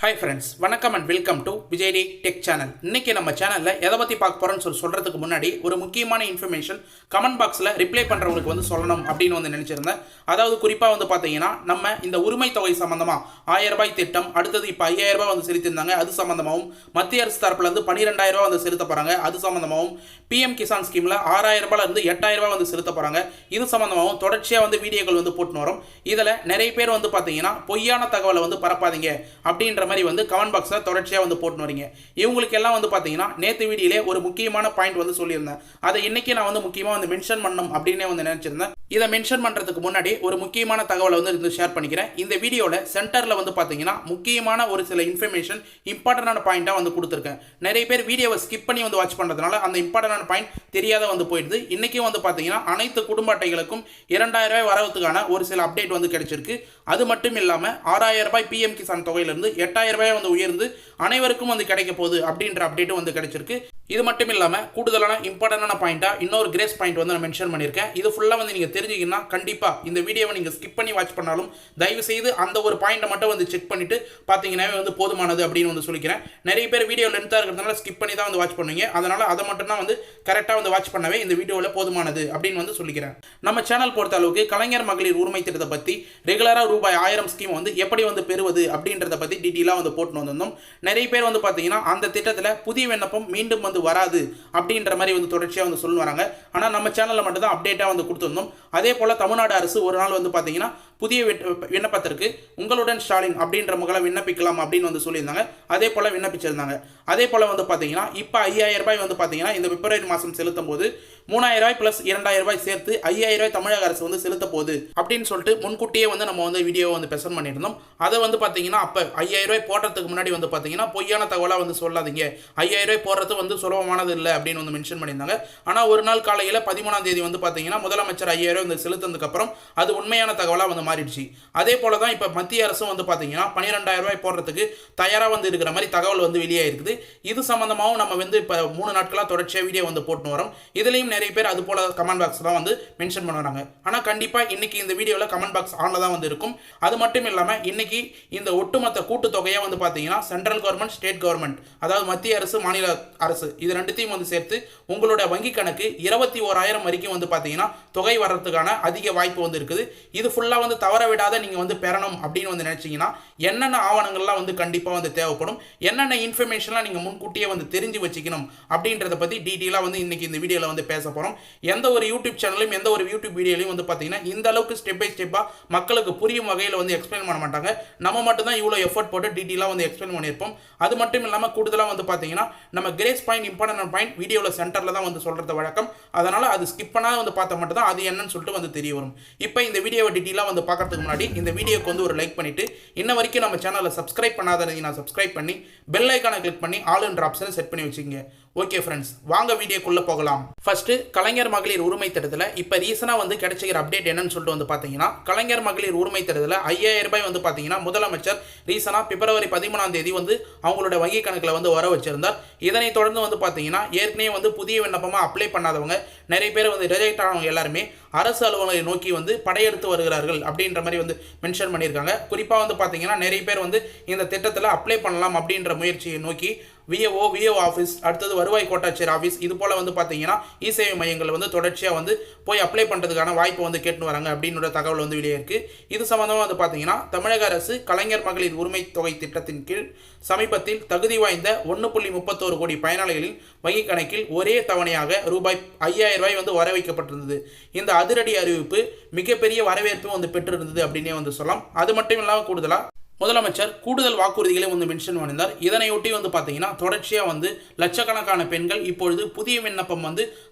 Hi ஃப்ரெண்ட்ஸ், வணக்கம் and welcome to Vijay T tech channel. இன்னைக்கு நம்ம சேனலில் எதை பற்றி பார்க்க போகிறோன்னு சொல்கிறதுக்கு முன்னாடி ஒரு முக்கியமான இன்ஃபர்மேஷன் கமெண்ட் பாக்ஸில் ரிப்ளை பண்ணுறவங்களுக்கு சொல்லணும் அப்படின்னு நினச்சிருந்தேன். அதாவது குறிப்பாக பார்த்தீங்கன்னா நம்ம இந்த உரிமை தொகை சம்மந்தமாக 1000 ரூபாய் திட்டம், அடுத்தது இப்போ 5000 ரூபாய் செலுத்தியிருந்தாங்க, அது சம்மந்தமாகவும் மத்திய அரசு தரப்புலேருந்து 12000 ரூபாய் செலுத்த போகிறாங்க, அது சம்மந்தமாகவும் பிஎம் கிசான் ஸ்கீமில் 6000 ரூபாயிலிருந்து 8000 ரூபாய் செலுத்த போகிறாங்க, இது சம்மந்தமாகவும் தொடர்ச்சியாக வீடியோக்கள் போட்டுன்னு வரும். இதில் நிறைய பேர் பார்த்தீங்கன்னா பொய்யான தகவலை பரப்பாதீங்க அப்படின்ற மாதிரி கமெண்ட் பாக்ஸில் தொடர்ச்சியாக போட்டு வரீங்க. இவங்களுக்கு எல்லாம் பார்த்தீங்கன்னா நேற்று வீடியோலே ஒரு முக்கியமான பாயிண்ட் சொல்லியிருந்தேன். அதை இன்னைக்கு நான் முக்கியமாக மென்ஷன் பண்ணணும் அப்படின்னு நினைச்சிருந்தேன். இதை மென்ஷன் பண்ணுறதுக்கு முன்னாடி ஒரு முக்கியமான தகவலை ஷேர் பண்ணிக்கிறேன். இந்த வீடியோவில் சென்டரில் பார்த்தீங்கன்னா முக்கியமான ஒரு சில இன்ஃபர்மேஷன் இம்பார்ட்டன்டான பாயிண்டாக கொடுத்துருக்கேன். நிறைய பேர் வீடியோவை ஸ்கிப் பண்ணி வாட்ச் பண்ணுறதுனால அந்த இம்பார்ட்டன்டான பாயிண்ட் தெரியாத போயிடுது. இன்றைக்கும் பார்த்தீங்கன்னா அனைத்து குடும்ப அட்டைகளுக்கும் 2000 ரூபாய் வரவுக்கான ஒரு சில அப்டேட் கிடைச்சிருக்கு. அது மட்டும் இல்லாமல் 6000 ரூபாய் பிஎம் கிசான் தொகையிலிருந்து 8000 ரூபாய் உயர்ந்து அனைவருக்கும் கிடைக்க போகுது அப்படின்ற அப்டேட்டும் கிடைச்சிருக்கு. இது மட்டும் இல்லாமல் கூடுதலான இம்பார்ட்டன்டான பாயிண்டாக இன்னொரு கிரேஸ் பாயிண்ட் நான் மென்ஷன் பண்ணியிருக்கேன். இது ஃபுல்லாக நீங்கள் தெரிஞ்சுக்கிங்கன்னா கண்டிப்பாக இந்த வீடியோவை நீங்கள் ஸ்கிப் பண்ணி வாட்ச் பண்ணாலும் தயவு செய்து அந்த ஒரு பாயிண்ட்டை மட்டும் செக் பண்ணிவிட்டு பார்த்தீங்கன்னா போதுமானது அப்படின்னு சொல்லிக்கிறேன். நிறைய பேர் வீடியோ லென்த்தாக இருக்கிறதுனால ஸ்கிப் பண்ணி தான் வாட்ச் பண்ணுவீங்க. அதனால் அதை மட்டும் தான் கரெக்டாக வாட்ச் பண்ணவே இந்த வீடியோவில் போதுமானது அப்படின்னு சொல்லிக்கிறேன். நம்ம சேனல் பொறுத்த அளவுக்கு கலைஞர் மகளிர் உரிமை திட்டத்தை பற்றி ரெகுலராக ரூபாய் 1000 ஸ்கீம் எப்படி பெறுவது அப்படின்றத பற்றி டீட்டெயிலாக போட்டு வந்திருந்தோம். நிறைய பேர் பார்த்தீங்கன்னா அந்த திட்டத்தில் புதிய விண்ணப்பம் மீண்டும் வராது அப்படின்ற மாதிரி தொடர்ச்சியாக சொல்லி வராங்க. ஆனால் நம்ம சேனலில் மட்டும் தான் அப்டேட்டாக கொடுத்துருந்தோம். அதே போல் தமிழ்நாடு அரசு ஒரு நாள் பார்த்தீங்கன்னா புதிய விண்ணப்பத்திற்கு உங்களுடன் ஸ்டாலின் அப்படின்ற முகலை விண்ணப்பிக்கலாம் அப்படின்னு சொல்லியிருந்தாங்க. அதே போல் விண்ணப்பிச்சிருந்தாங்க. அதே போல் பார்த்தீங்கன்னா இப்போ 5000 ரூபாய் பார்த்தீங்கன்னா இந்த பிப்ரவரி மாதம் செலுத்தும் போது 3000 ரூபாய் + 2000 ரூபாய் சேர்த்து 5000 ரூபாய் தமிழக அரசு செலுத்த போகுது அப்படின்னு சொல்லிட்டு முன்கூட்டியே நம்ம வீடியோ ப்ரெசென்ட் பண்ணியிருந்தோம். அதை பார்த்தீங்கன்னா அப்போ 5000 ரூபாய் போடுறதுக்கு முன்னாடி பார்த்தீங்கன்னா பொய்யான தகவலாக சொல்லாதீங்க, 5000 ரூபாய் போடுறது சுலபமானது இல்லை அப்படின்னு மென்ஷன் பண்ணியிருந்தாங்க. ஆனால் ஒரு நாள் காலையில் 13ஆம் தேதி பார்த்தீங்கன்னா முதலமைச்சர் 5000 ரூபாய் செலுத்தினதுக்கு அப்புறம் அது உண்மையான தகவலாக மாறிடுச்சு. அதே போல தான் இப்போ மத்திய அரசும் பார்த்தீங்கன்னா 12000 ரூபாய் போடுறதுக்கு தயாராக இருக்கிற மாதிரி தகவல் வெளியே இருக்குது. இது சம்பந்தமாகவும் நம்ம இப்போ 3 நாட்களாக தொடர்ச்சியாக வீடியோ போட்டு வரோம். இதுலேயும் நிறைய பேர் அது போல கமெண்ட் பாக்ஸ் தான் மென்ஷன் பண்ணுறாங்க. ஆனால் கண்டிப்பாக இன்னைக்கு இந்த வீடியோவில் கமெண்ட் பாக்ஸ் ஆனில் தான் இருக்கும். அது மட்டும் இல்லாமல் இன்னைக்கு இந்த ஒட்டுமொத்த கூட்டுத்தொகையாக பார்த்தீங்கன்னா சென்ட்ரல் கவர்மெண்ட், ஸ்டேட் கவர்மெண்ட், அதாவது மத்திய அரசு, மாநில அரசு, இது ரெண்டுத்தையும் சேர்த்து உங்களோட வங்கி கணக்கு 21000 வரைக்கும் பார்த்தீங்கன்னா தொகை வர்றதுக்கான அதிக வாய்ப்பு இருக்குது. இது ஃபுல்லாக தவற விடாத நீங்கள் பெறணும் அப்படின்னு நினைச்சீங்கன்னா என்னென்ன ஆவணங்கள்லாம் கண்டிப்பாக தேவைப்படும், என்னென்ன இன்ஃபர்மேஷன்லாம் நீங்கள் முன்கூட்டியே தெரிஞ்சு வச்சுக்கணும் அப்படின்றத பற்றி டீட்டெயிலாக இன்னைக்கு இந்த வீடியோவில் பேச போகிறோம். எந்த ஒரு யூடியூப் சேனலையும் எந்த ஒரு யூடியூப் வீடியோலையும் பார்த்தீங்கன்னா இந்த அளவுக்கு ஸ்டெப் பை ஸ்டெப்பாக மக்களுக்கு புரியும் வகையில் எக்ஸ்பிளைன் பண்ண மாட்டாங்க. நம்ம மட்டும் தான் இவ்வளோ எஃபர்ட் போட்டு டீட்டெயிலாக எக்ஸ்பிளைன் பண்ணியிருப்போம். அது மட்டும் இல்லாமல் கூடுதலாக பார்த்தீங்கன்னா நம்ம கிரேஸ் பாயிண்ட், இம்பார்ட்டன்ட் பாயிண்ட் வீடியோவில் சென்டரில் தான் சொல்கிறது வழக்கம். அதனால் அது ஸ்கிப் பண்ணாத பார்த்தா மட்டும் தான் அது என்னன்னு சொல்லிட்டு தெரிய வரும். இப்போ இந்த வீடியோவை டீட்டெயிலாக பார்க்கறதுக்கு முன்னாடி இந்த வீடியோக்கு ஒரு லைக் பண்ணிவிட்டு இன்ன வரைக்கும் நம்ம சேனலை சப்ஸ்கிரைப் பண்ணாதீங்கன்னா சப்ஸ்கிரைப் பண்ணி பெல் ஐக்கானை கிளிக் பண்ணி ஆல்ன்ற ஆப்ஷனை செட் பண்ணி வச்சுக்கோங்க. ஓகே ஃப்ரெண்ட்ஸ், வாங்க வீடியோக்குள்ளே போகலாம். ஃபர்ஸ்ட் கலைஞர் மகளிர் உரிமை திட்டத்தில் இப்போ ரீசனாக கிடைச்சிக்கிற அப்டேட் என்னன்னு சொல்லிட்டு பார்த்தீங்கன்னா கலைஞர் மகளிர் உரிமை திட்டத்தில் 5000 ரூபாய் பார்த்தீங்கன்னா முதலமைச்சர் ரீசனாக பிப்ரவரி 13ஆம் தேதி அவங்களோட வங்கி கணக்கில் வர வச்சிருந்தார். இதனை தொடர்ந்து பார்த்தீங்கன்னா ஏற்கனவே புதிய விண்ணப்பமாக அப்ளை பண்ணாதவங்க நிறைய பேர் ரிஜெக்ட் ஆனவங்க எல்லாருமே அரசு அலுவலகங்களை நோக்கி படையெடுத்து வருகிறார்கள் அப்படின்ற மாதிரி மென்ஷன் பண்ணியிருக்காங்க. குறிப்பாக பார்த்தீங்கன்னா நிறைய பேர் இந்த திட்டத்தில் அப்ளை பண்ணலாம் அப்படின்ற முயற்சியை நோக்கி விஓ ஆஃபீஸ், அடுத்தது வருவாய் கோட்டாட்சியர் ஆஃபீஸ், இது போல் பார்த்தீங்கன்னா இ-சேவை மையங்கள் தொடர்ச்சியாக போய் அப்ளை பண்ணுறதுக்கான வாய்ப்பு கேட்டு வராங்க அப்படின்ற தகவல் வெளியே இருக்குது. இது சம்மந்தமாக பார்த்தீங்கன்னா தமிழக அரசு கலைஞர் மகளிர் உரிமை தொகை திட்டத்தின் கீழ் சமீபத்தில் தகுதி வாய்ந்த 1.31 கோடி பயனாளிகளின் வங்கி கணக்கில் ஒரே தவணையாக ரூபாய் 5000 ரூபாய் வர வைக்கப்பட்டிருந்தது. இந்த அதிரடி அறிவிப்பு மிகப்பெரிய வரவேற்பு பெற்றிருந்தது அப்படின்னே சொல்லலாம். அது மட்டும் இல்லாமல் கூடுதலாக முதலமைச்சர் கூடுதல் வாக்குறுதிகளை மென்ஷன் பண்ணியிருந்தார். இதனையொட்டி பார்த்தீங்கன்னா தொடர்ச்சியாக லட்சக்கணக்கான பெண்கள் இப்பொழுது புதிய விண்ணப்பம்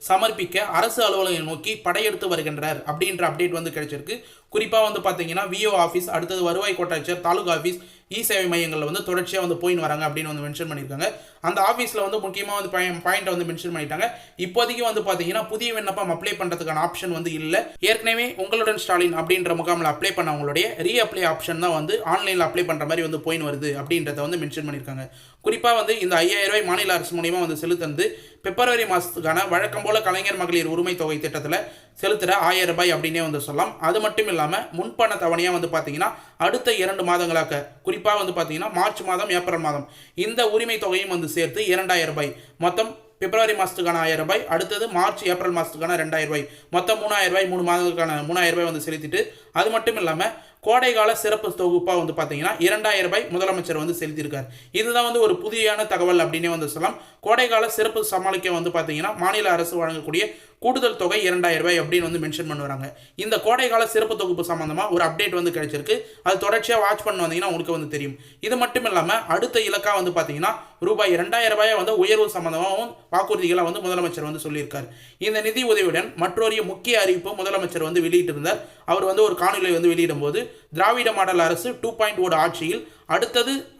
சமர்ப்பிக்க அரசு அலுவலகங்களை நோக்கி படையெடுத்து வருகின்றனர் அப்படின்ற அப்டேட் கிடைச்சிருக்கு. குறிப்பாக பார்த்தீங்கன்னா விஓ ஆஃபீஸ், அடுத்தது வருவாய் கோட்டாட்சியர், தாலுகா ஆஃபீஸ், இ-சேவை மையங்களில் தொடர்ச்சியாக போயின்னு வராங்க அப்படின்னு மென்ஷன் பண்ணியிருக்காங்க. அந்த ஆஃபீஸில் முக்கியமாக பாயிண்ட்டை மென்ஷன் பண்ணிட்டாங்க. இப்போதைக்கு பார்த்தீங்கன்னா புதிய விண்ணப்பம் அப்ளை பண்ணுறதுக்கான ஆப்ஷன் இல்லை. ஏற்கனவே உங்களுடன் ஸ்டாலின் அப்படின்ற முகாமில் அப்ளை பண்ணவங்களுடைய ரீஅப்ளை ஆப்ஷன் தான் ஆன்லைனில் அப்ளை பண்ணுற மாதிரி போயின்னு வருது அப்படின்றத மென்ஷன் பண்ணியிருக்காங்க. குறிப்பாக இந்த 5000 ரூபாய் மாநில அரசு மூலியமாக செலுத்துறது பிப்ரவரி மாதத்துக்கான வழக்கம் போல கலைஞர் மகளிர் உரிமை தொகை திட்டத்தில் செலுத்துகிற 1000 ரூபாய் அப்படின்னே வந்து சொல்லலாம். அது மட்டும் இல்லாமல் முன்பண தவணையாக வந்து பார்த்தீங்கன்னா அடுத்த 2 மாதங்களாக குறிப்பாக வந்து பார்த்தீங்கன்னா மார்ச் மாதம் ஏப்ரல் மாதம் இந்த உரிமை தொகையும் வந்து சேர்த்து 2000 ரூபாய் மொத்தம் பிப்ரவரி மாதத்துக்கான 1000 ரூபாய், அடுத்தது மார்ச் ஏப்ரல் மாதத்துக்கான 2000 ரூபாய், மொத்தம் 3000 ரூபாய் 3 மாதங்களுக்கான 3000 ரூபாய் வந்து செலுத்திட்டு, அது மட்டும் இல்லாமல் கோடைகால சிறப்பு தொகுப்பாக வந்து பார்த்தீங்கன்னா 2000 ரூபாய் முதலமைச்சர் வந்து செலுத்தியிருக்கார். இதுதான் வந்து ஒரு புதியான தகவல் அப்படின்னே வந்து சொல்லலாம். கோடைகால சிறப்பு சமாளிக்க வந்து பார்த்தீங்கன்னா மாநில அரசு வழங்கக்கூடிய கூடுதல் தொகை 2000 ரூபாய் அப்படின்னு வந்து மென்ஷன் பண்ணுறாங்க. இந்த கோடைகால சிறப்பு தொகுப்பு சம்பந்தமாக ஒரு அப்டேட் வந்து கிடைச்சிருக்கு. அது தொடர்ச்சியாக வாட்ச் பண்ண வந்தீங்கன்னா உங்களுக்கு வந்து தெரியும். இது மட்டும் இல்லாமல் அடுத்த இலக்கா வந்து பார்த்தீங்கன்னா ரூபாய் 2000 ரூபாயை வந்து உயர்வு சம்பந்தமாகவும் வாக்குறுதிகளை வந்து முதலமைச்சர் வந்து சொல்லியிருக்கார். இந்த நிதி உதவியுடன் மற்றொரு முக்கிய அறிவிப்பு முதலமைச்சர் வந்து வெளியிட்டிருந்தார். அவர் வந்து ஒரு காணொலியை வந்து வெளியிடும் போது திராவிட மாடல் அரசு 2.0 ஆட்சியில்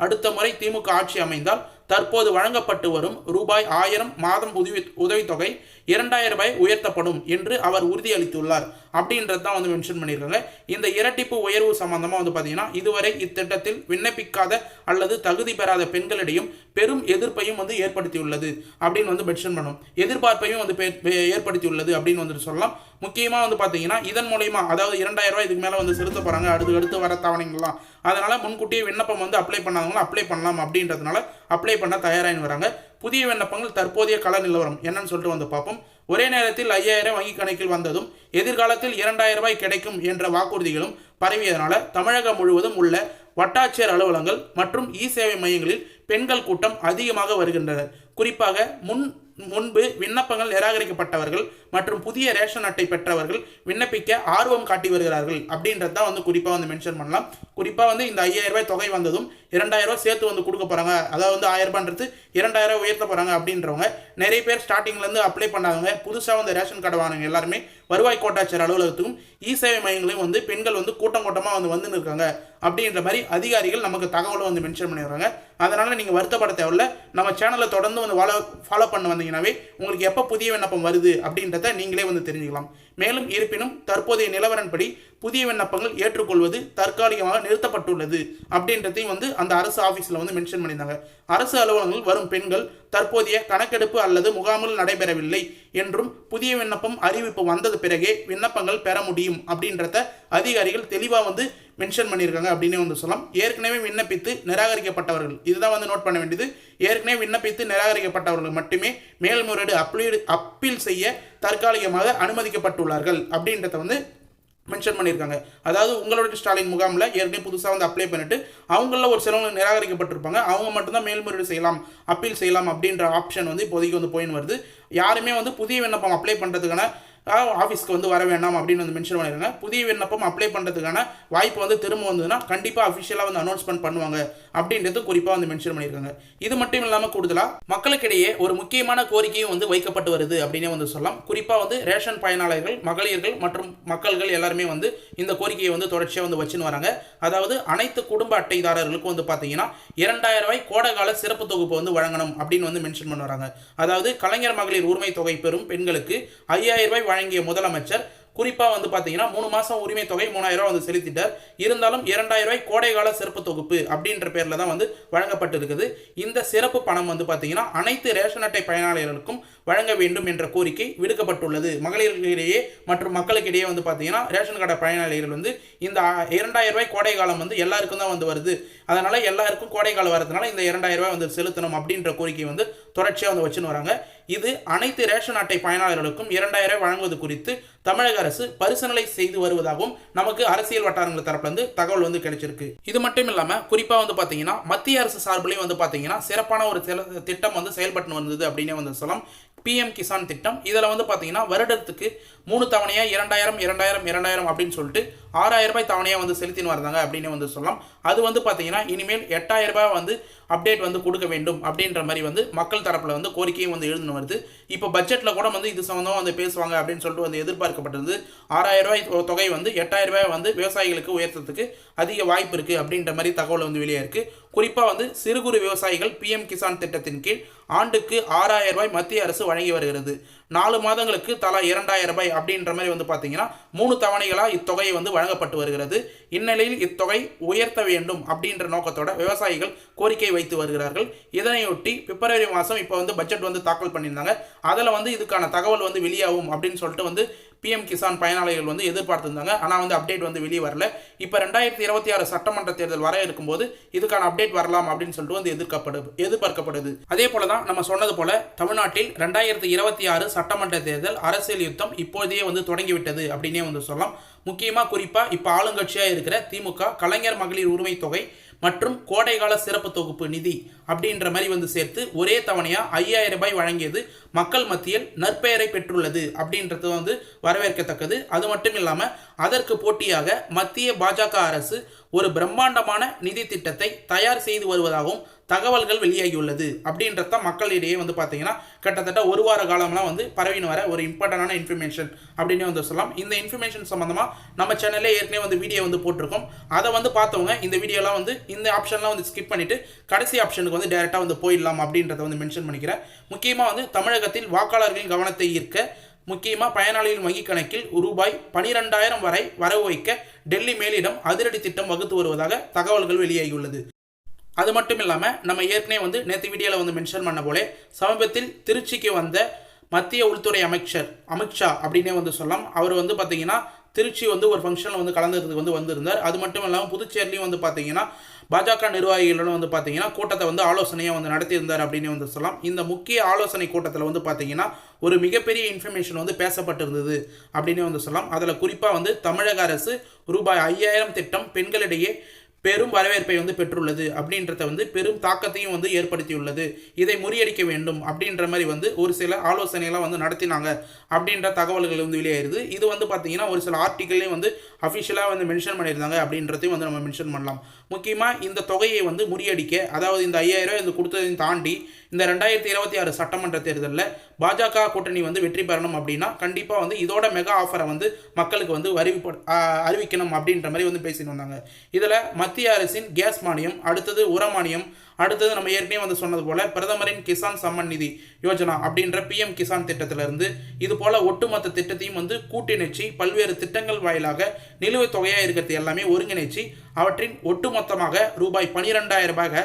அடுத்த முறை திமுக ஆட்சி அமைந்தால் தற்போது வழங்கப்பட்டு வரும் ரூபாய் 1000 மாதம் உதவித்தொகை 2000 ரூபாய் உயர்த்தப்படும் என்று அவர் உறுதியளித்துள்ளார் அப்படின்றது தான் வந்து மென்ஷன் பண்ணியிருக்காங்க. இந்த இரட்டிப்பு உயர்வு சம்பந்தமாக வந்து பார்த்தீங்கன்னா இதுவரை இத்திட்டத்தில் விண்ணப்பிக்காத அல்லது தகுதி பெறாத பெண்களிடையும் பெரும் எதிர்ப்பையும் வந்து ஏற்படுத்தியுள்ளது அப்படின்னு வந்து மென்ஷன் பண்ணும். எதிர்பார்ப்பையும் வந்து ஏற்படுத்தியுள்ளது அப்படின்னு வந்து சொல்லலாம். முக்கியமாக வந்து பார்த்தீங்கன்னா இதன் மூலயமா அதாவது 2000 ரூபாய் இதுக்கு மேலே வந்து செலுத்த போகிறாங்க அடுத்து வர தவணைகள்லாம். அதனால் முன்கூட்டியே விண்ணப்பம் வந்து அப்ளை பண்ணாதவங்களும் அப்ளை பண்ணலாம் அப்படின்றதுனால அப்ளை பண்ண தயாராகி வராங்க. புதிய விண்ணப்பங்கள் தற்போதைய கள நிலவரம் என்னன்னு சொல்லிட்டு வந்து பார்ப்போம். ஒரே நேரத்தில் 5000 வங்கி கணக்கில் வந்ததும் எதிர்காலத்தில் 2000 ரூபாய் கிடைக்கும் என்ற வாக்குறுதிகளும் பரவியதனால தமிழகம் முழுவதும் உள்ள வட்டாட்சியர் அலுவலகங்கள் மற்றும் இ சேவை மையங்களில் பெண்கள் கூட்டம் அதிகமாக வருகின்றனர். குறிப்பாக முன்பு விண்ணப்பங்கள் நிராகரிக்கப்பட்டவர்கள் மற்றும் புதிய ரேஷன் அட்டை பெற்றவர்கள் விண்ணப்பிக்க ஆர்வம் காட்டி வருகிறார்கள் அப்படின்றது தான் வந்து குறிப்பாக வந்து மென்ஷன் பண்ணலாம். குறிப்பாக வந்து இந்த 5000 ரூபாய் தொகை வந்ததும் 2000 ரூபாய் சேர்த்து வந்து கொடுக்க போகிறாங்க, அதாவது வந்து 1000 ரூபான்றது 2000 ரூபாய் உயர்த்த போகிறாங்க அப்படின்றவங்க நிறைய பேர் ஸ்டார்டிங்லேருந்து அப்ளை பண்ணாதவங்க, புதுசாக வந்து ரேஷன் கார்டு வாங்கினவங்க எல்லாருமே வருவாய் கோட்டாட்சியர் அலுவலகத்துக்கும் இ சேவை மையங்களையும் வந்து பெண்கள் வந்து கூட்டமாக வந்து இருக்காங்க அப்படின்ற மாதிரி அதிகாரிகள் நமக்கு தகவலை வந்து மென்ஷன் பண்ணிடுறாங்க. அதனால் நீங்கள் வருத்தப்பட தேவையில்ல. நம்ம சேனலை தொடர்ந்து வந்து ஃபாலோ பண்ண வந்தீங்கன்னாவே உங்களுக்கு எப்போ புதிய விண்ணப்பம் வருது அப்படின்றத நீங்களே வந்து தெரிஞ்சுக்கலாம். மேலும் இருப்பினும் தற்போதைய நிலவரன்படி புதிய விண்ணப்பங்கள் ஏற்றுக்கொள்வது தற்காலிகமாக நிறுத்தப்பட்டுள்ளது அப்படின்றதையும் வந்து அந்த அரசு ஆஃபீஸில் வந்து மென்ஷன் பண்ணியிருந்தாங்க. அரசு அலுவலகங்கள் வரும் பெண்கள் தற்போதைய கணக்கெடுப்பு அல்லது முகாமில் நடைபெறவில்லை என்றும் புதிய விண்ணப்பம் அறிவிப்பு வந்தது பிறகே விண்ணப்பங்கள் பெற முடியும் அப்படின்றத அதிகாரிகள் தெளிவாக வந்து மென்ஷன் பண்ணியிருக்காங்க அப்படின்னு வந்து சொல்லலாம். ஏற்கனவே விண்ணப்பித்து நிராகரிக்கப்பட்டவர்கள் இதுதான் வந்து நோட் பண்ண வேண்டியது. ஏற்கனவே விண்ணப்பித்து நிராகரிக்கப்பட்டவர்கள் மட்டுமே மேல்முறையீடு அப்பீல் செய்ய தற்காலிகமாக அனுமதிக்கப்பட்டுள்ளார்கள் அப்படின்றத வந்து மென்ஷன் பண்ணியிருக்காங்க. அதாவது உங்களோட ஸ்டாலின் முகாமில் ஏற்கனவே புதுசாக வந்து அப்ளை பண்ணிட்டு அவங்களில் ஒரு சிலவங்க நிராகரிக்கப்பட்டிருப்பாங்க, அவங்க மட்டும்தான் மேல்முறையீடு செய்யலாம் அப்பீல் செய்யலாம் அப்படின்ற ஆப்ஷன் வந்து இப்போதைக்கு வந்து போயின்னு வருது. யாருமே வந்து புதிய விண்ணப்பம் அப்ளை பண்ணுறதுக்கான ஆஃபீஸ்க்கு வந்து வர வேண்டாம் அப்படின்னு வந்து மென்ஷன் பண்ணியிருக்காங்க. புதிய விண்ணப்பம் அப்ளை பண்ணுறதுக்கான வாய்ப்பு வந்து திரும்ப வந்ததுன்னா கண்டிப்பாக அஃபிஷியலாக வந்து அனௌன்ஸ்மெண்ட் பண்ணுவாங்க அப்படின்றது குறிப்பாக வந்து மென்ஷன் பண்ணியிருக்காங்க. இது மட்டும் இல்லாமல் கூடுதலாக மக்களுக்கிடையே ஒரு முக்கியமான கோரிக்கையும் வந்து வைக்கப்பட்டு வருது அப்படின்னே வந்து சொல்லலாம். குறிப்பாக வந்து ரேஷன் பயனாளர்கள், மகளிர்கள் மற்றும் மக்கள்கள் எல்லாருமே வந்து இந்த கோரிக்கையை வந்து தொடர்ச்சியாக வந்து வச்சுன்னு வராங்க. அதாவது அனைத்து குடும்ப அட்டைதாரர்களுக்கும் வந்து பார்த்தீங்கன்னா 2000 ரூபாய் கோடைகால சிறப்பு தொகுப்பு வந்து வழங்கணும் அப்படின்னு வந்து மென்ஷன் பண்ண வராங்க. அதாவது கலைஞர் மகளிர் உரிமை தொகை பெறும் பெண்களுக்கு 5000 ரூபாய் வழங்கிய முதலமைச்சர் குறிப்பாக வந்து பார்த்தீங்கன்னா 3 மாதம் உரிமை தொகை 3000 ரூபாய் வந்து செலுத்திட்டார். இருந்தாலும் 2000 ரூபாய் கோடைகால சிறப்பு தொகுப்பு அப்படின்ற பேரில் தான் வந்து வழங்கப்பட்டிருக்குது. இந்த சிறப்பு பணம் வந்து பார்த்தீங்கன்னா அனைத்து ரேஷன் அட்டை பயனாளர்களுக்கும் வழங்க வேண்டும் என்ற கோரிக்கை விடுக்கப்பட்டுள்ளது. மகளிர்களிடையே மற்றும் மக்களுக்கிடையே வந்து பார்த்தீங்கன்னா ரேஷன் கார்டு பயனாளிகள் வந்து இந்த 2000 ரூபாய் கோடை காலம் வந்து எல்லாருக்கும் தான் வந்து வருது, அதனால் எல்லாருக்கும் கோடை காலம் வரதுனால இந்த 2000 ரூபாய் வந்து செலுத்தணும் அப்படின்ற கோரிக்கை வந்து தொடர்ச்சியாக வந்து வச்சுன்னு வராங்க. இது அனைத்து ரேஷன் அட்டை பயனாளர்களுக்கும் 2000 ரூபாய் வழங்குவது குறித்து தமிழக அரசு பரிசீலனை செய்து வருவதாகவும் நமக்கு அரசியல் வட்டாரங்கள் தரப்புலேருந்து தகவல் வந்து கிடைச்சிருக்கு. இது மட்டும் இல்லாமல் குறிப்பாக வந்து பார்த்தீங்கன்னா மத்திய அரசு சார்பிலையும் வந்து பார்த்தீங்கன்னா சிறப்பான ஒரு திட்டம் வந்து செயல்பட்டு வந்தது அப்படின்னே வந்து சொல்லலாம். PM கிசான் திட்டம். இதில் வந்து பார்த்தீங்கன்னா வருடத்துக்கு 3 தவணையாக 2000 2000 2000 அப்படின்னு சொல்லிட்டு 6000 ரூபாய் தவணையாக வந்து செலுத்தின்னு வராங்க அப்படின்னு வந்து சொல்லலாம். அது வந்து பார்த்தீங்கன்னா இனிமேல் 8000 ரூபாய் வந்து அப்டேட் வந்து கொடுக்க வேண்டும் அப்படின்ற மாதிரி வந்து மக்கள் தரப்பில் வந்து கோரிக்கையும் வந்து எழுந்து வருது. இப்போ பட்ஜெட்டில் கூட வந்து இது சம்மந்தமாக வந்து பேசுவாங்க அப்படின்னு சொல்லிட்டு வந்து எதிர்பார்க்கப்பட்டது. 6000 ரூபாய் தொகை வந்து 8000 ரூபாய் வந்து விவசாயிகளுக்கு உயர்த்தத்துக்கு அதிக வாய்ப்பு இருக்குது அப்படின்ற மாதிரி தகவல் வந்து வெளியே இருக்குது. குறிப்பாக வந்து சிறு குறு விவசாயிகள் பிஎம் கிசான் திட்டத்தின் கீழ் ஆண்டுக்கு 6000 ரூபாய் மத்திய அரசு வழங்கி வருகிறது. 4 மாதங்களுக்கு தலா 2000 ரூபாய் அப்படின்ற மாதிரி வந்து பார்த்தீங்கன்னா 3 தவணைகளாக இத்தொகையை வந்து வழங்கப்பட்டு வருகிறது. இந்நிலையில் இத்தொகை உயர்த்த வேண்டும் அப்படின்ற நோக்கத்தோட விவசாயிகள் கோரிக்கை வைத்து வருகிறார்கள். இதனையொட்டி பிப்ரவரி மாதம் இப்போ வந்து பட்ஜெட் வந்து தாக்கல் பண்ணியிருந்தாங்க. அதில் வந்து இதுக்கான தகவல் வந்து வெளியாகும் அப்படின்னு சொல்லிட்டு வந்து பிஎம் கிசான் பயனாளிகள் வந்து எதிர்பார்த்திருந்தாங்க. ஆனால் வந்து அப்டேட் வந்து வெளியே வரல. இப்போ 2026 சட்டமன்ற தேர்தல் வர இருக்கும்போது இதுக்கான அப்டேட் வரலாம் அப்படின்னு சொல்லிட்டு வந்து எதிர்பார்க்கப்படுது. அதே போல தான் நம்ம சொன்னது போல தமிழ்நாட்டில் 2026 சட்டமன்ற தேர்தல் அரசியல் யுத்தம் இப்போதையே வந்து தொடங்கிவிட்டது அப்படின்னே வந்து சொல்லலாம். முக்கியமாக குறிப்பாக இப்போ ஆளுங்கட்சியாக இருக்கிற திமுக கலைஞர் மகளிர் உரிமை தொகை மற்றும் கோடைகால சிறப்பு தொகுப்பு நிதி அப்படின்ற மாதிரி வந்து சேர்த்து ஒரே தவணையாக 5000 ரூபாய் வழங்கியது மக்கள் மத்தியில் நற்பெயரை பெற்றுள்ளது அப்படின்றது வந்து வரவேற்கத்தக்கது. அது மட்டும் இல்லாமல் அதற்கு போட்டியாக மத்திய பாஜக அரசு ஒரு பிரம்மாண்டமான நிதி திட்டத்தை தயார் செய்து வருவதாகவும் தகவல்கள் வெளியாகியுள்ளது. அப்படின்றத மக்களிடையே வந்து பார்த்தீங்கன்னா கிட்டத்தட்ட ஒரு வார காலம்லாம் வந்து பரவின்னு வர ஒரு இம்பார்ட்டண்டான இன்ஃபர்மேஷன் அப்படின்னு வந்து சொல்லலாம். இந்த இன்ஃபர்மேஷன் சம்மந்தமாக நம்ம சேனல்லே ஏற்கனவே வந்து வீடியோ வந்து போட்டிருக்கோம். அதை வந்து பார்த்தவங்க இந்த வீடியோலாம் வந்து இந்த ஆப்ஷன்லாம் வந்து ஸ்கிப் பண்ணிவிட்டு கடைசி ஆப்ஷனுக்கு வந்து டேரெக்டாக வந்து போயிடலாம் அப்படின்றத வந்து மென்ஷன் பண்ணிக்கிறேன். முக்கியமாக வந்து தமிழகத்தில் வாக்காளர்களின் கவனத்தை ஈர்க்க முக்கியமாக பயனாளிகள் வங்கி கணக்கில் ரூபாய் 12,000 வரை வரவு வைக்க டெல்லி மேலிடம் அதிரடி திட்டம் வகுத்து வருவதாக தகவல்கள் வெளியாகியுள்ளது. அது மட்டும் இல்லாமல் நம்ம ஏற்கனவே வந்து நேற்று வீடியோவில் வந்து மென்ஷன் பண்ண போலே சமீபத்தில் திருச்சிக்கு வந்த மத்திய உள்துறை அமைச்சர் அமித்ஷா அப்படின்னே வந்து சொல்லலாம். அவர் வந்து பார்த்தீங்கன்னா திருச்சி வந்து ஒரு ஃபங்க்ஷனில் வந்து கலந்துக்கிறதுக்கு வந்து வந்திருந்தார். அது மட்டும் இல்லாமல் புதுச்சேரிலையும் வந்து பார்த்தீங்கன்னா பாஜக நிர்வாகிகளுடன் வந்து பார்த்தீங்கன்னா கூட்டத்தை வந்து ஆலோசனையாக வந்து நடத்தியிருந்தார் அப்படின்னு வந்து சொல்லலாம். இந்த முக்கிய ஆலோசனை கூட்டத்தில் வந்து பார்த்தீங்கன்னா ஒரு மிகப்பெரிய இன்ஃபர்மேஷன் வந்து பேசப்பட்டிருந்தது அப்படின்னு வந்து சொல்லலாம். அதில் குறிப்பாக வந்து தமிழக அரசு ரூபாய் 5000 திட்டம் பெண்களிடையே பெரும் வரவேற்பை வந்து பெற்றுள்ளது அப்படின்றத வந்து பெரும் தாக்கத்தையும் வந்து ஏற்படுத்தியுள்ளது. இதை முறியடிக்க வேண்டும் அப்படின்ற மாதிரி வந்து ஒரு சில ஆலோசனைகளாக வந்து நடத்தினாங்க அப்படின்ற தகவல்கள் வந்து வெளியாயிருது. இது வந்து பார்த்தீங்கன்னா ஒரு சில ஆர்டிக்கல்லையும் வந்து அஃபிஷியலாக வந்து மென்ஷன் பண்ணியிருந்தாங்க அப்படின்றதையும் வந்து நம்ம மென்ஷன் பண்ணலாம். முக்கியமாக இந்த தொகையை வந்து முறியடிக்க, அதாவது இந்த 5000 ரூபாய் இந்த கொடுத்ததையும் தாண்டி இந்த 2026 சட்டமன்ற தேர்தலில் பாஜக கூட்டணி வந்து வெற்றி பெறணும் அப்படின்னா கண்டிப்பாக வந்து இதோட மெகா ஆஃபரை வந்து மக்களுக்கு வந்து அறிவிக்கணும் அப்படின்ற மாதிரி வந்து பேசிட்டு வந்தாங்க. இதில் மத்திய அரசின் கேஸ் மானியம், அடுத்தது உர மானியம், அடுத்தது நம்ம ஏற்கனவே வந்து சொன்னது போல பிரதமரின் கிசான் சம்மன் நிதி யோஜனா அப்படின்ற பிஎம் கிசான் திட்டத்திலிருந்து இது போல ஒட்டுமொத்த திட்டத்தையும் வந்து கூட்டிணைச்சி பல்வேறு திட்டங்கள் வாயிலாக நிலுவைத் தொகையாக இருக்கிறது எல்லாமே ஒருங்கிணைச்சி அவற்றின் ஒட்டுமொத்தமாக ரூபாய் 12,000 ரூபாய்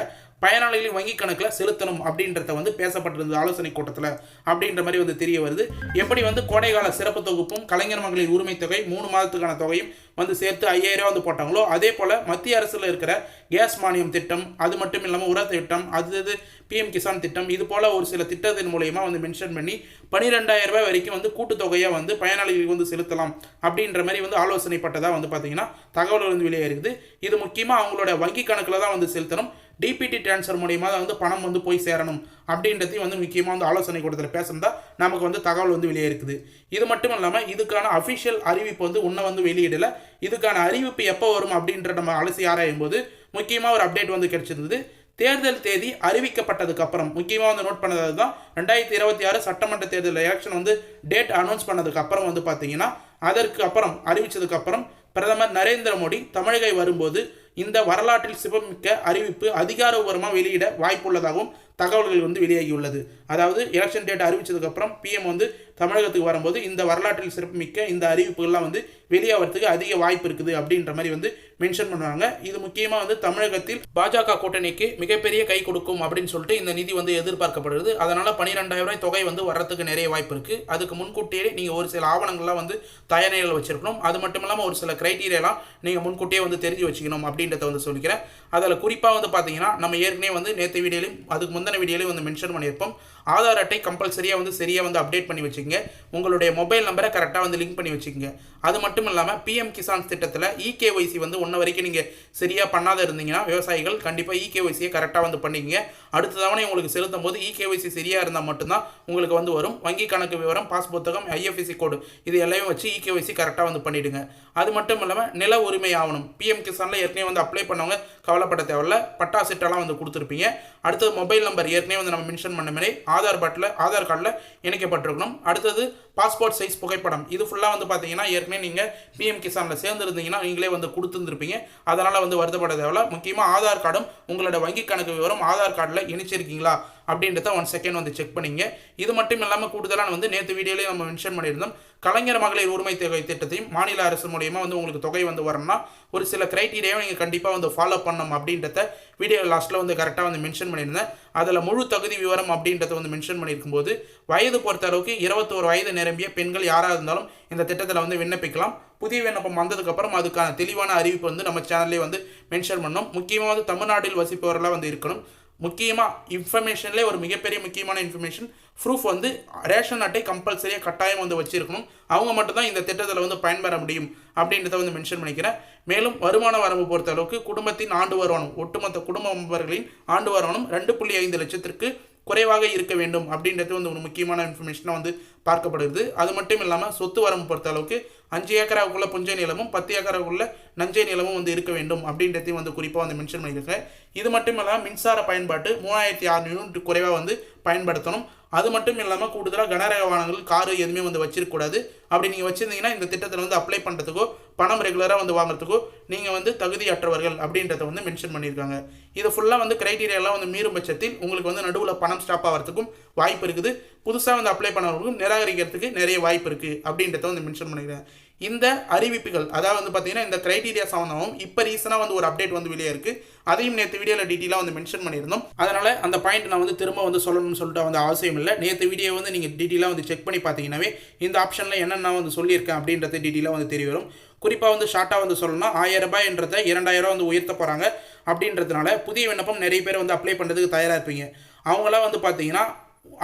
பயனாளிகளின் வங்கி கணக்கில் செலுத்தணும் அப்படின்றத வந்து பேசப்பட்டிருந்தது ஆலோசனை கூட்டத்தில் அப்படின்ற மாதிரி வந்து தெரிய வருது. எப்படி வந்து கோடைகால சிறப்பு தொகுப்பும் கலைஞர் மகளிர் உரிமை தொகை 3 மாதத்துக்கான தொகையும் வந்து சேர்த்து 5000 ரூபா வந்து போட்டாங்களோ அதே போல் மத்திய அரசில் இருக்கிற கேஸ் மானியம் திட்டம், அது மட்டும் இல்லாமல் உர திட்டம், அது பிஎம் கிசான் திட்டம், இது போல் ஒரு சில திட்டத்தின் மூலயமா வந்து மென்ஷன் பண்ணி 12,000 ரூபாய் வரைக்கும் வந்து கூட்டுத்தொகையாக வந்து பயனாளிகளுக்கு வந்து செலுத்தலாம் அப்படின்ற மாதிரி வந்து ஆலோசனைப்பட்டதாக வந்து பார்த்தீங்கன்னா தகவல் வந்து வெளியாகிருக்குது. இது முக்கியமாக அவங்களோட வங்கி கணக்கில் தான் வந்து செலுத்தணும். டிபிடி டிரான்ஸ்ஃபர் மூலியமாக தான் வந்து பணம் வந்து போய் சேரணும் அப்படின்றதையும் வந்து முக்கியமாக வந்து ஆலோசனை கூட்டத்தில் பேசுனதா நமக்கு வந்து தகவல் வந்து வெளியே இருக்குது. இது மட்டும் இல்லாமல் இதுக்கான அஃபிஷியல் அறிவிப்பு வந்து இன்னும் வந்து வெளியிடலை. இதுக்கான அறிவிப்பு எப்போ வரும் அப்படின்ற நம்ம அலசி ஆராயும் போது முக்கியமாக ஒரு அப்டேட் வந்து கிடைச்சிருந்தது. தேர்தல் தேதி அறிவிக்கப்பட்டதுக்கு அப்புறம் முக்கியமாக வந்து நோட் பண்ணது தான் 2026 சட்டமன்ற தேர்தல் எலெக்ஷன் வந்து டேட் அனௌன்ஸ் பண்ணதுக்கு அப்புறம் வந்து பார்த்தீங்கன்னா அதற்கு அப்புறம் அறிவித்ததுக்கு அப்புறம் பிரதமர் நரேந்திர மோடி தமிழகை வரும்போது இந்த வரலாற்றில் சிறப்புமிக்க அறிவிப்பு அதிகாரப்பூர்வமாக வெளியிட வாய்ப்புள்ளதாகவும் தகவல்கள் வந்து வெளியாகியுள்ளது. அதாவது எலெக்ஷன் டேட் அறிவித்ததுக்கப்புறம் பிஎம் வந்து தமிழகத்துக்கு வரும்போது இந்த வரலாற்றில் சிறப்புமிக்க இந்த அறிவிப்புகள்லாம் வந்து வெளியாகிறதுக்கு அதிக வாய்ப்பு இருக்குது அப்படின்ற மாதிரி வந்து மென்ஷன் பண்ணுவாங்க. இது முக்கியமாக வந்து தமிழகத்தில் பாஜக கூட்டணிக்கு மிகப்பெரிய கை கொடுக்கும் அப்படின்னு சொல்லிட்டு இந்த நிதி வந்து எதிர்பார்க்கப்படுது. அதனால் 12,000 ரூபாய் தொகை வந்து வர்றதுக்கு நிறைய வாய்ப்பு இருக்குது. அதுக்கு முன்கூட்டியே நீங்கள் ஒரு சில ஆவணங்கள்லாம் வந்து தயாரிகள் வச்சிருக்கணும். அது மட்டும் இல்லாமல் ஒரு சில கிரைட்டீரியாலாம் நீங்கள் முன்கூட்டியே வந்து தெரிஞ்சு வச்சுக்கணும் அப்படின்றத வந்து சொல்லிக்கிறேன். அதில் குறிப்பாக வந்து பார்த்தீங்கன்னா நம்ம ஏற்கனவே வந்து நேற்று வீடியோலையும் அதுக்கு முந்தின வீடியோலையும் வந்து மென்ஷன் பண்ணியிருப்போம். ஆதார் அட்டை கம்பல்சரியாக வந்து சரியாக வந்து அப்டேட் பண்ணி வச்சுக்கோங்க. உங்களுடைய மொபைல் நம்பரை கரெக்டாக வந்து லிங்க் பண்ணி வச்சுக்கோங்க. அது மட்டும் இல்லாமல் பிஎம் கிசான் திட்டத்தில் இகேஒய்சி வந்து ஒன்று வரைக்கும் நீங்கள் சரியாக பண்ணாத இருந்தீங்கன்னா விவசாயிகள் கண்டிப்பாக இகேஒய்சியை கரெக்டாக வந்து பண்ணிக்கங்க. அடுத்த தவணை உங்களுக்கு செலுத்தும் போது இகேஒய்சி சரியாக இருந்தால் மட்டும்தான் உங்களுக்கு வந்து வரும். வங்கி கணக்கு விவரம், பாஸ் புத்தகம், ஐஎஃப்எஸ்சி கோடு இது எல்லாமே வச்சு இகேஒய்சி கரெக்டாக வந்து பண்ணிவிடுங்க. அது மட்டும் இல்லாமல் நில உரிமை ஆவணம் பிஎம் கிசானில் ஏற்கனவே வந்து அப்ளை பண்ணவங்க கவலைப்பட தேவையில்ல. பட்டா சிட்டெல்லாம் வந்து கொடுத்துருப்பீங்க. அடுத்தது மொபைல் நம்பர் ஏற்கனவே வந்து நம்ம மென்ஷன் பண்ண மாதிரி ஆதார் கார்டில் இணைக்கப்பட்டிருக்கணும். அடுத்தது பாஸ்போர்ட் சைஸ் புகைப்படம். இது ஃபுல்லாக வந்து பார்த்தீங்கன்னா ஏற்கனவே நீங்கள் பிஎம் கிசானில் சேர்ந்துருந்தீங்கன்னா நீங்களே வந்து கொடுத்துருந்துருப்பீங்க. அதனால் வந்து வருத்தப்பட தேவையில்ல. முக்கியமாக ஆதார் கார்டும் உங்களோட வங்கி கணக்கு விவரம் ஆதார் கார்டில் இணைச்சிருக்கீங்களா அப்படின்றத 1 செகண்ட் வந்து செக் பண்ணிங்க. இது மட்டும் இல்லாமல் கூடுதலாக வந்து நேற்று வீடியோலேயே நம்ம மென்ஷன் பண்ணியிருந்தோம். கலைஞர் மகளிர் உரிமை தொகை திட்டத்தையும் மாநில அரசு மூலியமாக வந்து உங்களுக்கு தொகை வந்து வரணும்னா ஒரு சில கிரைட்டீரியாவை நீங்கள் கண்டிப்பாக வந்து ஃபாலோ பண்ணணும் அப்படின்றத வீடியோ லாஸ்ட்டில் வந்து கரெக்டாக வந்து மென்ஷன் பண்ணியிருந்தேன். அதில் முழு தகுதி விவரம் அப்படின்றத வந்து மென்ஷன் பண்ணியிருக்கும் போது வயது பொறுத்த அளவுக்கு 21 வயது நிரம்பிய பெண்கள் யாராக இருந்தாலும் இந்த திட்டத்தில் வந்து விண்ணப்பிக்கலாம். புதிய விண்ணப்பம் வந்ததுக்கப்புறம் அதுக்கான தெளிவான அறிவிப்பு வந்து நம்ம சேனல்லே வந்து மென்ஷன் பண்ணோம். முக்கியமாக வந்து தமிழ்நாட்டில் வசிப்பவர்களாக வந்து இருக்கணும். முக்கியமாக இன்ஃபர்மேஷன்லேயே ஒரு மிகப்பெரிய முக்கியமான இன்ஃபர்மேஷன் ப்ரூஃப் வந்து ரேஷன் அட்டை கம்பல்சரியாக கட்டாயம் வந்து வச்சிருக்கணும். அவங்க மட்டும்தான் இந்த திட்டத்தில் வந்து பயன்பெற முடியும் அப்படின்றத வந்து மென்ஷன் பண்ணிக்கிறேன். மேலும் வருமான வரம்பு பொறுத்த அளவுக்கு குடும்பத்தின் ஆண்டு வருமானம், ஒட்டுமொத்த குடும்ப மெம்பர்களின் ஆண்டு வருமானம் 2.5 லட்சத்திற்கு குறைவாக இருக்க வேண்டும் அப்படின்றது வந்து ஒரு முக்கியமான இன்ஃபர்மேஷனாக வந்து பார்க்கப்படுது. அது மட்டும் இல்லாமல் சொத்து வரம்பு பொறுத்த அளவுக்கு 5 ஏக்கராவுக்குள்ள புஞ்சை நிலமும் 10 ஏக்கராவுக்குள்ள நஞ்சை நிலமும் வந்து இருக்க வேண்டும் அப்படின்றதையும் வந்து குறிப்பாக வந்து மென்ஷன் பண்ணியிருக்கேன். இது மட்டும் இல்லாமல் மின்சார பயன்பாட்டு 3600 யூனிட் குறைவாக வந்து பயன்படுத்தணும். அது மட்டும் இல்லாமல் கூடுதலாக கனரக வாகனங்கள் காரு எதுவுமே வந்து வச்சிருக்கக்கூடாது. அப்படி நீங்கள் வச்சுருந்தீங்கன்னா இந்த திட்டத்தில் வந்து அப்ளை பண்ணுறதுக்கோ பணம் ரெகுலராக வந்து வாங்குறதுக்கோ நீங்கள் வந்து தகுதியற்றவர்கள் அப்படின்றத வந்து மென்ஷன் பண்ணியிருக்காங்க. இது ஃபுல்லாக வந்து கிரைட்டீரியாலாம் வந்து மீறும் பட்சத்தில் உங்களுக்கு வந்து நடுவில் பணம் ஸ்டாப் ஆகிறதுக்கும் வாய்ப்பு இருக்குது. புதுசாக வந்து அப்ளை பண்ணவங்களுக்கும் நிராகரிக்கிறதுக்கு நிறைய வாய்ப்பு இருக்குது அப்படின்றத வந்து மென்ஷன் பண்ணிக்கிறேன். இந்த அறிவிப்புகள் அதாவது வந்து பார்த்தீங்கன்னா இந்த கிரைட்டீரியா சம்மந்தமாகவும் இப்போ ரீசனாக வந்து ஒரு அப்டேட் வந்து வெளியே இருக்குது. அதையும் நேற்று வீடியோவில் டீட்டெயிலாக வந்து மென்ஷன் பண்ணியிருந்தோம். அதனால் அந்த பாயிண்ட் நான் வந்து திரும்ப வந்து சொல்லணும்னு சொல்லிட்டு வந்து அவசியம் இல்லை. நேற்று வீடியோ வந்து நீங்கள் டீட்டெயிலாக வந்து செக் பண்ணி பார்த்தீங்கன்னாவே இந்த ஆப்ஷனில் என்னென்ன வந்து சொல்லியிருக்கேன் அப்படின்றது டீட்டெயிலாக வந்து தெரிய வரும். குறிப்பாக வந்து ஷார்ட்டாக வந்து சொல்லணும்னா 1000 ரூபாய்ன்றதை 2000 வந்து உயர்த்த போகிறாங்க அப்படின்றதுனால புதிய விண்ணப்பம் நிறைய பேர் வந்து அப்ளை பண்ணுறதுக்கு தயாராக இருப்பீங்க. அவங்களாம் வந்து பார்த்தீங்கன்னா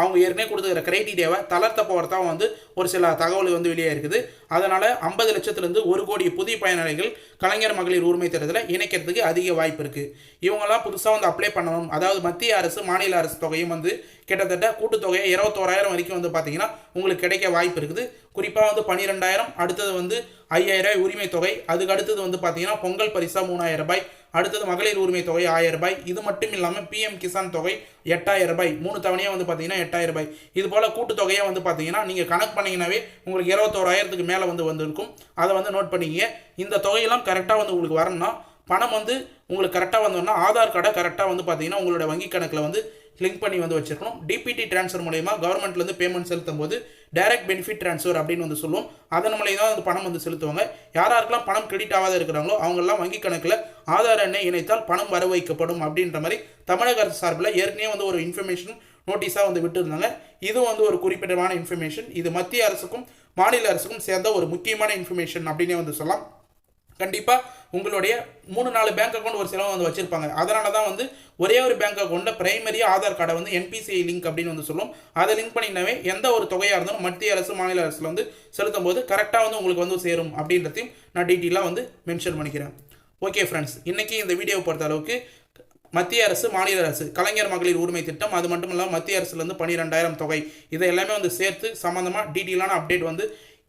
அவங்க ஏற்கனவே கொடுத்துக்கிற கிரைட்டீரியாவை தளர்த்த போகிறதா வந்து ஒரு சில தகவல் வந்து வெளியே இருக்குது. அதனால் 50 லட்சத்துலேருந்து 1 கோடி புதிய பயனாளிகள் கலைஞர் மகளிர் உரிமை திட்டத்தில் இணைக்கிறதுக்கு அதிக வாய்ப்பு இருக்குது. இவங்களாம் புதுசாக வந்து அப்ளை பண்ணணும். அதாவது மத்திய அரசு மாநில அரசு தொகையும் வந்து கிட்டத்தட்ட கூட்டுத்தொகையை 21,000 வரைக்கும் வந்து பார்த்தீங்கன்னா உங்களுக்கு கிடைக்க வாய்ப்பு இருக்குது. குறிப்பாக வந்து 12,000, அடுத்தது வந்து 5,000 ரூபாய் உரிமை தொகை, அதுக்கு அடுத்தது வந்து பார்த்தீங்கன்னா பொங்கல் பரிசா 3,000 ரூபாய், அடுத்தது மகளிர் உரிமை தொகை 1000 ரூபாய். இது மட்டும் இல்லாமல் பிஎம் கிசான் தொகை 8,000 ரூபாய், 3 தவணையாக வந்து பார்த்தீங்கன்னா 8,000 ரூபாய். இது போல் கூட்டுத்தொகையாக வந்து பார்த்தீங்கன்னா நீங்கள் கணக்கு பண்ணிங்கன்னாவே உங்களுக்கு 21,000க்கு மேலே வந்து வந்திருக்கும். அதை வந்து நோட் பண்ணிங்க. இந்த தொகையெல்லாம் கரெக்டாக வந்து உங்களுக்கு வரணும்னா பணம் வந்து உங்களுக்கு கரெக்டாக வந்தோம்னா ஆதார் கார்டை கரெக்டாக வந்து பார்த்தீங்கன்னா உங்களோட வங்கி கணக்கில் வந்து லிங்க் பண்ணி வந்து வச்சிருக்கணும். டிபிடி டிரான்ஸ்ஃபர் மூலமா கவர்மெண்ட்லேருந்து பேமெண்ட் செலுத்தும் போது டைரக்ட் பெனிஃபிட் டிரான்ஸ்ஃபர் அப்படின்னு வந்து சொல்லுவோம். அதன் மூலியம் தான் வந்து பணம் வந்து செலுத்துவாங்க. யாராருக்கெல்லாம் பணம் கிரெடிட் ஆகாத இருக்கிறாங்களோ அவங்கெல்லாம் வங்கி கணக்கில் ஆதார் எண்ணை இணைத்தால் பணம் வர வைக்கப்படும் அப்படின்ற மாதிரி தமிழக அரசு சார்பில் ஏற்கனவே வந்து ஒரு இன்ஃபர்மேஷன் நோட்டீஸாக வந்து விட்டுருந்தாங்க. இதுவும் வந்து ஒரு குறிப்பிட்டமான இன்ஃபர்மேஷன். இது மத்திய அரசுக்கும் மாநில அரசுக்கும் சேர்ந்த ஒரு முக்கியமான இன்ஃபர்மேஷன் அப்படின்னே வந்து சொல்லலாம். கண்டிப்பாக உங்களுடைய 3-4 பேங்க் அக்கௌண்ட் ஒரு சிலவங்க வந்து வச்சிருப்பாங்க. அதனால தான் வந்து ஒரே ஒரு பேங்க் அக்கௌண்ட்டில் பிரைமரியாக ஆதார் கார்டை வந்து என்பிசிஐ லிங்க் அப்படின்னு வந்து சொல்லுவோம். அதை லிங்க் பண்ணினாவே எந்த ஒரு தொகையாக இருந்தாலும் மத்திய அரசு மாநில அரசில் வந்து செலுத்தும் போது கரெக்டாக வந்து உங்களுக்கு வந்து சேரும் அப்படின்றதையும் நான் டீட்டெயிலாக வந்து மென்ஷன் பண்ணிக்கிறேன். ஓகே ஃப்ரெண்ட்ஸ், இன்றைக்கி இந்த வீடியோவை பொறுத்த அளவுக்கு மத்திய அரசு மாநில அரசு கலைஞர் மகளிர் உரிமை திட்டம், அது மட்டும் இல்லாமல் மத்திய அரசுலேருந்து 12,000 தொகை, இதை எல்லாமே வந்து சேர்த்து சம்மந்தமாக டீட்டெயிலான அப்டேட் வந்து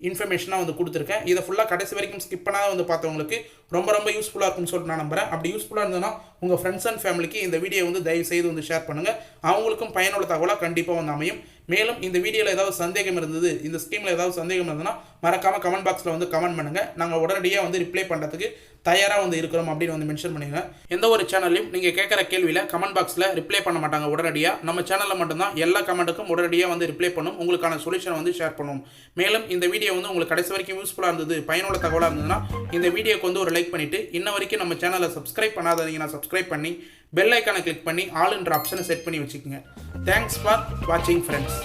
இன்ஃபர்மேஷனாக வந்து கொடுத்துருக்கேன். இதை ஃபுல்லாக கடைசி வரைக்கும் ஸ்கிப் பண்ணாத வந்து பார்த்தவங்களுக்கு ரொம்ப யூஸ்ஃபுல்லாக இருக்கும்னு சொல்லிட்டு நான் நம்புறேன். அப்படி யூஸ்ஃபுல்லாக இருந்ததுன்னா உங்கள் ஃப்ரெண்ட்ஸ் அண்ட் ஃபேமிலிக்கு இந்த வீடியோ வந்து தயவு செய்து வந்து ஷேர் பண்ணுங்கள். அவங்களுக்கும் பயனுள்ள தகவலாக கண்டிப்பாக வந்து அமையும். மேலும் இந்த வீடியோவில் ஏதாவது சந்தேகம் இருந்தது, இந்த ஸ்கீமில் ஏதாவது சந்தேகம் இருந்ததுன்னா மறக்காமல் கமெண்ட் பாக்ஸில் வந்து கமெண்ட் பண்ணுங்கள். நாங்கள் உடனடியாக வந்து ரிப்ளை பண்ணுறதுக்கு தயாராக வந்து இருக்கிறோம் அப்படின்னு வந்து மென்ஷன் பண்ணுங்க. எந்த ஒரு சேனல்லையும் நீங்கள் கேட்குற கேள்வியில் கமெண்ட் பாக்ஸில் ரிப்ளை பண்ண மாட்டாங்க உடனடியாக. நம்ம சேனலில் மட்டும்தான் எல்லா கமெண்ட்டுக்கும் உடனடியாக வந்து ரிப்ளை பண்ணும், உங்களுக்கான சொல்யூஷன் வந்து ஷேர் பண்ணுவோம். மேலும் இந்த வீடியோ வந்து உங்களுக்கு கடைசி வரைக்கும் யூஸ்ஃபுல்லாக இருந்தது, பயனுள்ள தகவலாக இருந்ததுன்னா இந்த வீடியோக்கு வந்து ஒரு லைக் பண்ணிவிட்டு இன்ன வரைக்கும் நம்ம சேனலை சப்ஸ்கிரைப் பண்ணாதீங்கன்னா சப்ஸ்கிரைப் பண்ணி பெல் ஐக்கானை கிளிக் பண்ணி ஆல் என்ற ஆப்ஷனை செட் பண்ணி வச்சுக்கோங்க. தேங்க்ஸ் ஃபார் வாட்சிங் ஃப்ரெண்ட்ஸ்.